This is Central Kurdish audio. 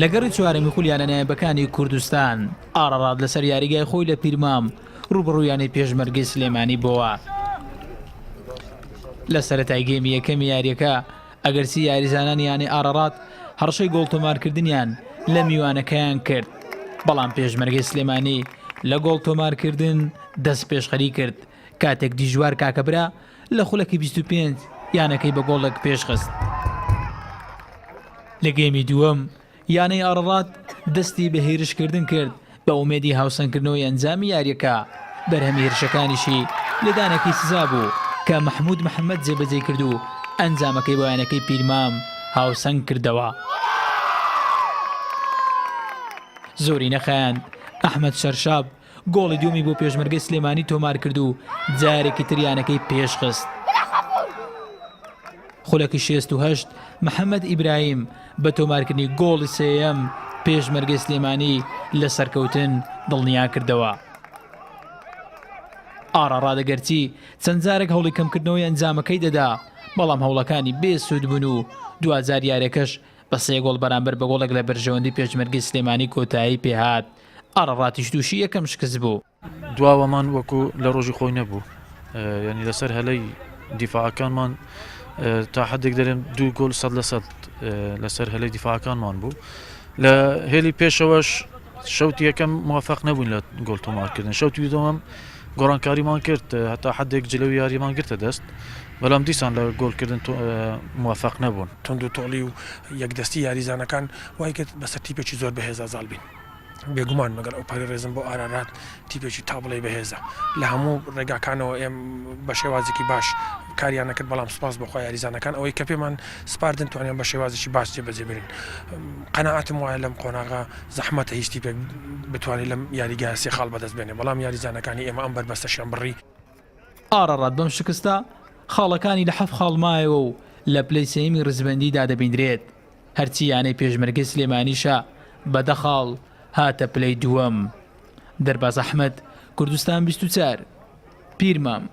لەگەڕی چوارەمی خولیانە نایەبەکانی کوردستان ئاڕەڕاد لەسەر یاریگای خۆی لە پیرمام ڕوبڕوویانی پێشمەرگەی سلێمانی بۆوە. لە سەرەتای گەیمی یەکەمی یاریەکە ئەگەرچی یاریزانانی یانی ئاڕەڕات هەڕشەی گۆڵتۆمارکردنیان لە میوانەکەیان کرد، بەڵام پێشمەرگەی سلێمانی لە گۆڵتۆمارکردن دەست پێشخەری کرد کاتێک دیژوار کاکەبرا لە خولەکی 25 یانەکەی بە گۆڵێک پێشخست. لە گەیمی دووەم یانەی ئاڕەڕات دەستی بە هێرشکردن کرد بە ئومێدی هاوسەنگکردنەوەی ئەنجامی یاریەکە. بەرهەمی هێرشەکانیشی لە دانەکەی سزا بوو کە مەحموود محەممەد جێبەجێ کرد و ئەنجامەکەی بۆ یانەکەی پیرمام هاوسەنگ کردەوە. زۆری نەخایاند ئەحمەد شەرشاب گۆڵی دومی بۆ پێشمەرگەی سلێمانی تۆمار کرد و جارێکی تریانەکەی پێشخست. خولەکی 68 محەممەد ئیبراهیم بە تۆمارکردنی گۆڵی سێیەم پێشمەرگەی سلێمانی لە سەرکەوتن دڵنیا کردەوە. ئاڕەڕاد ئەگەرچی چەند جارێک هەوڵی کەمکردنەوەی ئەنجامەکەی دەدا، بەڵام هەوڵەکانی بێسوود بوون و دوزار یاریەکەش بە 3 گۆڵ بەرامبەر بە گۆڵێک لە بەرژەوەندی پێشمەرگەی سلێمانی کۆتایی پێهات. ئاڕەڕاتیش تووشی یەکەم شکست بوو. دواوەمان وەکو لە ڕۆژی خۆی نەبوو، یعنی لەسەر هەلەی دیفاعەکانمان تا حدێک دەرێن 2 گۆڵ 100% لەسەر هەلەی دیفاعەکانمان بوو. لە هێلی پێشەوەش شەوتی یەکەم موافق نەبووین لە گۆڵ تۆمارکردن. شەوتی دووەم گۆڕانکاریمان کرد، هەتا حدێک جلەوی یاریمان گرتە دەست، بەڵام دیسان لە گۆڵکردن موافق نەبوون. تۆند و تۆڵی و یەکدەستی یاریزانەکان وای کرد بەسەر تیپێکی زۆر بەهێزە زاڵ بین. بێگومان مەگەر ئەو پەری ڕێزم بۆ ئارارات تیپێکی تابڵی بەهێزە لە هەموو ڕێگاکانەوە ئێم بە شێوازێکی باش کاریان نەکرد، بەڵام سپاس بۆ خۆی یاریزانەکان ئەوەی کە پێمان سپاردن توانیان بە شێوازێکی باش جێبەجێ برین. قەناعەتم وایە لەم قۆناغا زەحمەتە هیچ تیپێک بتوانێت لەم یاریگایە 3 خاڵ بەدەست بێنێ، بەڵام یاریزانەکانی ئێمە ئەم بەربەستەشیان بڕی. ئاڕەڕات بەم شکستە خاڵەکانی لە 7 خاڵ مایەوە و لە پلەی سێمی ڕزبەندیدا دەبیندرێت. هەرچی یانەی پێشمەرگەی سلێمانیشە بە 10 خاڵ هاتە پلەی دووەم. دەرباز ئەحمەد، کوردستان 24، پیرمام.